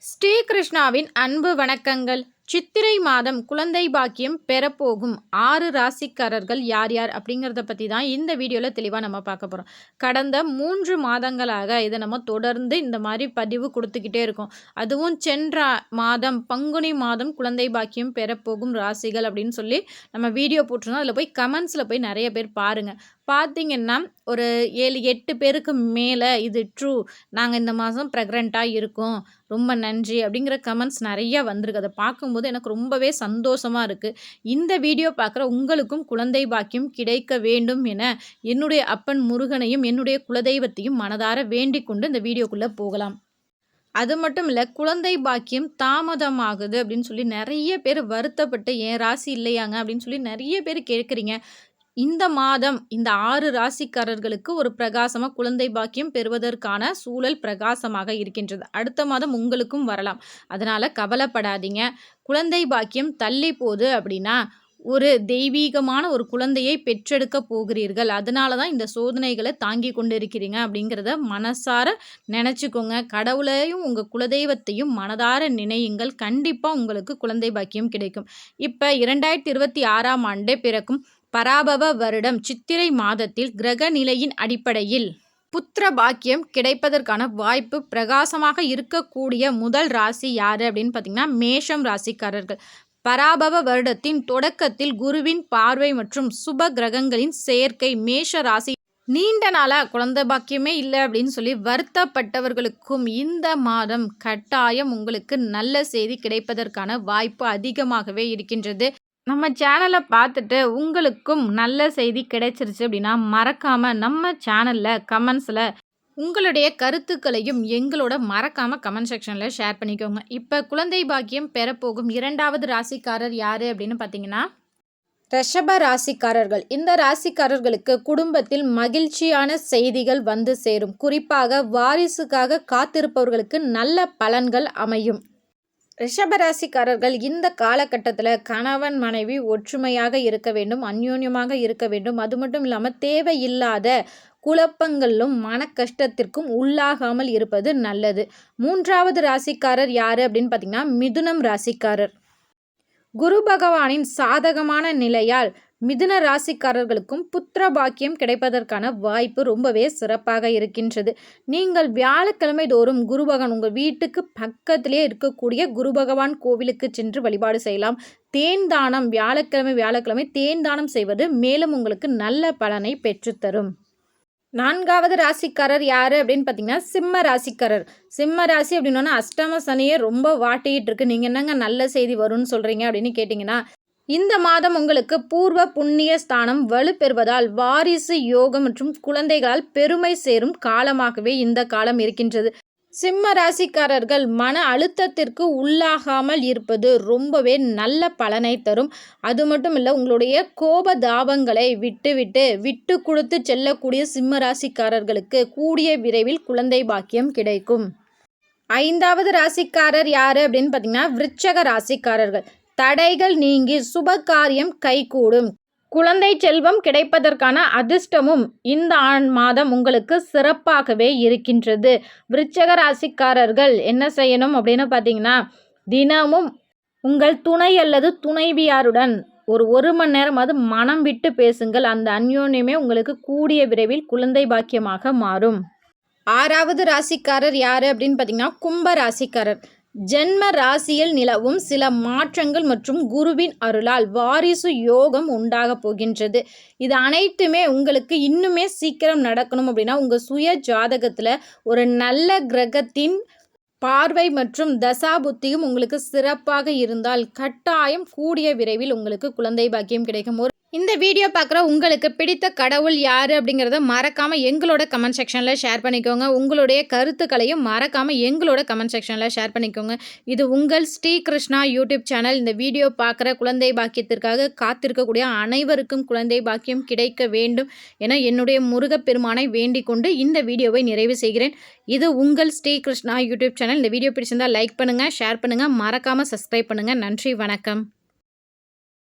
ஸ்ரீகிருஷ்ணாவின் அன்பு வணக்கங்கள். சித்திரை மாதம் குழந்தை பாக்கியம் பெறப்போகும் 6 ராசிக்காரர்கள் யார் யார் அப்படிங்கிறத பற்றி தான் இந்த வீடியோவில் தெளிவாக நம்ம பார்க்க போகிறோம். கடந்த 3 மாதங்களாக இதை நம்ம தொடர்ந்து இந்த மாதிரி பதிவு கொடுத்துக்கிட்டே இருக்கோம். அதுவும் சென்ற மாதம் பங்குனி மாதம் குழந்தை பாக்கியம் பெறப்போகும் ராசிகள் அப்படின்னு சொல்லி நம்ம வீடியோ போட்டிருந்தோம். அதில் போய் கமெண்ட்ஸில் போய் நிறைய பேர் பாருங்கள். பார்த்தீங்கன்னா ஒரு 7-8 பேருக்கு மேலே இது ட்ரூ, நாங்கள் இந்த மாதம் ப்ரெக்னெண்ட்டாக இருக்கோம், ரொம்ப நன்றி அப்படிங்கிற கமெண்ட்ஸ் நிறையா வந்திருக்கு. அதை பார்க்கும்போது எனக்கு ரொம்பவே சந்தோஷமாக இருக்குது. இந்த வீடியோ பார்க்குற உங்களுக்கும் குழந்தை பாக்கியம் கிடைக்க வேண்டும் என என்னுடைய அப்பன் முருகனையும் என்னுடைய குலதெய்வத்தையும் மனதார வேண்டிக் கொண்டு இந்த வீடியோக்குள்ளே போகலாம். அது மட்டும் இல்லை, குழந்தை பாக்கியம் தாமதமாகுது அப்படின்னு சொல்லி நிறைய பேர் வருத்தப்பட்டு என் ராசி இல்லையாங்க அப்படின்னு சொல்லி நிறைய பேர் கேட்குறீங்க. இந்த மாதம் இந்த 6 ராசிக்காரர்களுக்கு ஒரு பிரகாசமாக குழந்தை பாக்கியம் பெறுவதற்கான சூழல் பிரகாசமாக இருக்கின்றது. அடுத்த மாதம் உங்களுக்கும் வரலாம். அதனால் கவலைப்படாதீங்க. குழந்தை பாக்கியம் தள்ளி போகுது அப்படின்னா ஒரு தெய்வீகமான ஒரு குழந்தையை பெற்றெடுக்க போகிறீர்கள். அதனால தான் இந்த சோதனைகளை தாங்கி கொண்டு இருக்கிறீங்க அப்படிங்கிறத மனசார நினச்சிக்கோங்க. கடவுளையும் உங்கள் குலதெய்வத்தையும் மனதார நினையுங்கள். கண்டிப்பாக உங்களுக்கு குழந்தை பாக்கியம் கிடைக்கும். இப்போ 2026ஆம் ஆண்டே பிறக்கும் பராபவ வருடம் சித்திரை மாதத்தில் கிரக நிலையின் அடிப்படையில் புத்திர பாக்கியம் கிடைப்பதற்கான வாய்ப்பு பிரகாசமாக இருக்கக்கூடிய முதல் ராசி யார் அப்படின்னு பார்த்தீங்கன்னா மேஷம் ராசிக்காரர்கள். பராபவ வருடத்தின் தொடக்கத்தில் குருவின் பார்வை மற்றும் சுப கிரகங்களின் சேர்க்கை மேஷ ராசி நீண்ட நாளாக குழந்தை பாக்கியமே இல்லை அப்படின்னு சொல்லி வருத்தப்பட்டவர்களுக்கும் இந்த மாதம் கட்டாயம் உங்களுக்கு நல்ல செய்தி கிடைப்பதற்கான வாய்ப்பு அதிகமாகவே இருக்கின்றது. நம்ம சேனலை பார்த்துட்டு உங்களுக்கும் நல்ல செய்தி கிடைச்சிருச்சு அப்படின்னா மறக்காமல் நம்ம சேனலில் கமெண்ட்ஸில் உங்களுடைய கருத்துக்களையும் எங்களோட மறக்காமல் கமெண்ட் செக்ஷனில் ஷேர் பண்ணிக்கோங்க. இப்போ குழந்தை பாக்கியம் பெறப்போகும் 2வது ராசிக்காரர் யார் அப்படின்னு பார்த்தீங்கன்னா ரிஷப ராசிக்காரர்கள். இந்த ராசிக்காரர்களுக்கு குடும்பத்தில் மகிழ்ச்சியான செய்திகள் வந்து சேரும். குறிப்பாக வாரிசுக்காக காத்திருப்பவர்களுக்கு நல்ல பலன்கள் அமையும். ரிஷபராசிக்காரர்கள் இந்த காலகட்டத்தில் கணவன் மனைவி ஒற்றுமையாக இருக்க வேண்டும், அந்யோன்யமாக இருக்க வேண்டும். அது மட்டும் இல்லாமல் தேவையில்லாத குழப்பங்களிலும் மன கஷ்டத்திற்கும் உள்ளாகாமல் இருப்பது நல்லது. 3வது ராசிக்காரர் யார் அப்படின்னு பார்த்தீங்கன்னா மிதுனம் ராசிக்காரர். குரு பகவானின் சாதகமான நிலையால் மிதுன ராசிக்காரர்களுக்கும் புத்திர பாக்கியம் கிடைப்பதற்கான வாய்ப்பு ரொம்பவே சிறப்பாக இருக்கின்றது. நீங்கள் வியாழக்கிழமை தோறும் குரு பகவான் உங்கள் வீட்டுக்கு பக்கத்திலே இருக்கக்கூடிய குரு பகவான் கோவிலுக்கு சென்று வழிபாடு செய்யலாம். தேன் தானம் வியாழக்கிழமை தேன் தானம் செய்வது மேலும் உங்களுக்கு நல்ல பலனை பெற்றுத்தரும். 4வது ராசிக்காரர் யார் அப்படின்னு பார்த்தீங்கன்னா சிம்ம ராசிக்காரர். சிம்ம ராசி அப்படின்னா அஷ்டம சனியே ரொம்ப வாட்டிகிட்டு இருக்கு. நீங்கள் என்னங்க நல்ல செய்தி வரும்னு சொல்கிறீங்க அப்படின்னு கேட்டிங்கன்னா, இந்த மாதம் உங்களுக்கு பூர்வ புண்ணிய ஸ்தானம் வலுப்பெறுவதால் வாரிசு யோகம் மற்றும் குழந்தைகளால் பெருமை சேரும் காலமாகவே இந்த காலம் இருக்கின்றது. சிம்ம ராசிக்காரர்கள் மன அழுத்தத்திற்கு உள்ளாகாமல் இருப்பது ரொம்பவே நல்ல பலனை தரும். அது மட்டும் இல்லை, உங்களுடைய கோப தாபங்களை விட்டு கொடுத்து செல்லக்கூடிய சிம்ம ராசிக்காரர்களுக்கு கூடிய விரைவில் குழந்தை பாக்கியம் கிடைக்கும். 5வது ராசிக்காரர் யார் அப்படின்னு பார்த்தீங்கன்னா விருச்சக ராசிக்காரர்கள். தடைகள் நீங்கி சுப காரியம் கைகூடும். குழந்தை செல்வம் கிடைப்பதற்கான அதிர்ஷ்டமும் இந்த மாதம் உங்களுக்கு சிறப்பாகவே இருக்கின்றது. விருச்சக ராசிக்காரர்கள் என்ன செய்யணும் அப்படின்னு பார்த்தீங்கன்னா, தினமும் உங்கள் துணை அல்லது துணைவியாருடன் ஒரு மணி நேரமாவது மனம் விட்டு பேசுங்கள். அந்த அந்யோன்யமே உங்களுக்கு கூடிய விரைவில் குழந்தை பாக்கியமாக மாறும். 6வது ராசிக்காரர் யார் அப்படின்னு பார்த்தீங்கன்னா கும்ப ராசிக்காரர். ஜென்ம ராசியில் நிலவும் சில மாற்றங்கள் மற்றும் குருவின் அருளால் வாரிசு யோகம் உண்டாக போகின்றது. இது அனைத்துமே உங்களுக்கு இன்னுமே சீக்கிரம் நடக்கணும் அப்படின்னா உங்கள் சுய ஜாதகத்தில் ஒரு நல்ல கிரகத்தின் பார்வை மற்றும் தசாபுத்தியும் உங்களுக்கு சிறப்பாக இருந்தால் கட்டாயம் கூடிய விரைவில் உங்களுக்கு குழந்தை பாக்கியம் கிடைக்கும். இந்த வீடியோ பார்க்குற உங்களுக்கு பிடித்த கடவுள் யார் அப்படிங்கிறத மறக்காமல் எங்களோட கமெண்ட் செக்ஷனில் ஷேர் பண்ணிக்கோங்க. உங்களுடைய கருத்துக்களையும் மறக்காமல் எங்களோட கமெண்ட் செக்ஷனில் ஷேர் பண்ணிக்கோங்க. இது உங்கள் ஸ்ரீகிருஷ்ணா யூடியூப் சேனல். இந்த வீடியோ பார்க்குற குழந்தை பாக்கியத்திற்காக காத்திருக்கக்கூடிய அனைவருக்கும் குழந்தை பாக்கியம் கிடைக்க வேண்டும் என என்னுடைய முருகப்பெருமானை வேண்டிக் கொண்டு இந்த வீடியோவை நிறைவு செய்கிறேன். இது உங்கள் ஸ்ரீகிருஷ்ணா யூடியூப் சேனல். இந்த வீடியோ பிடிச்சிருந்தால் லைக் பண்ணுங்கள், ஷேர் பண்ணுங்கள், மறக்காமல் சப்ஸ்கிரைப் பண்ணுங்கள். நன்றி, வணக்கம்.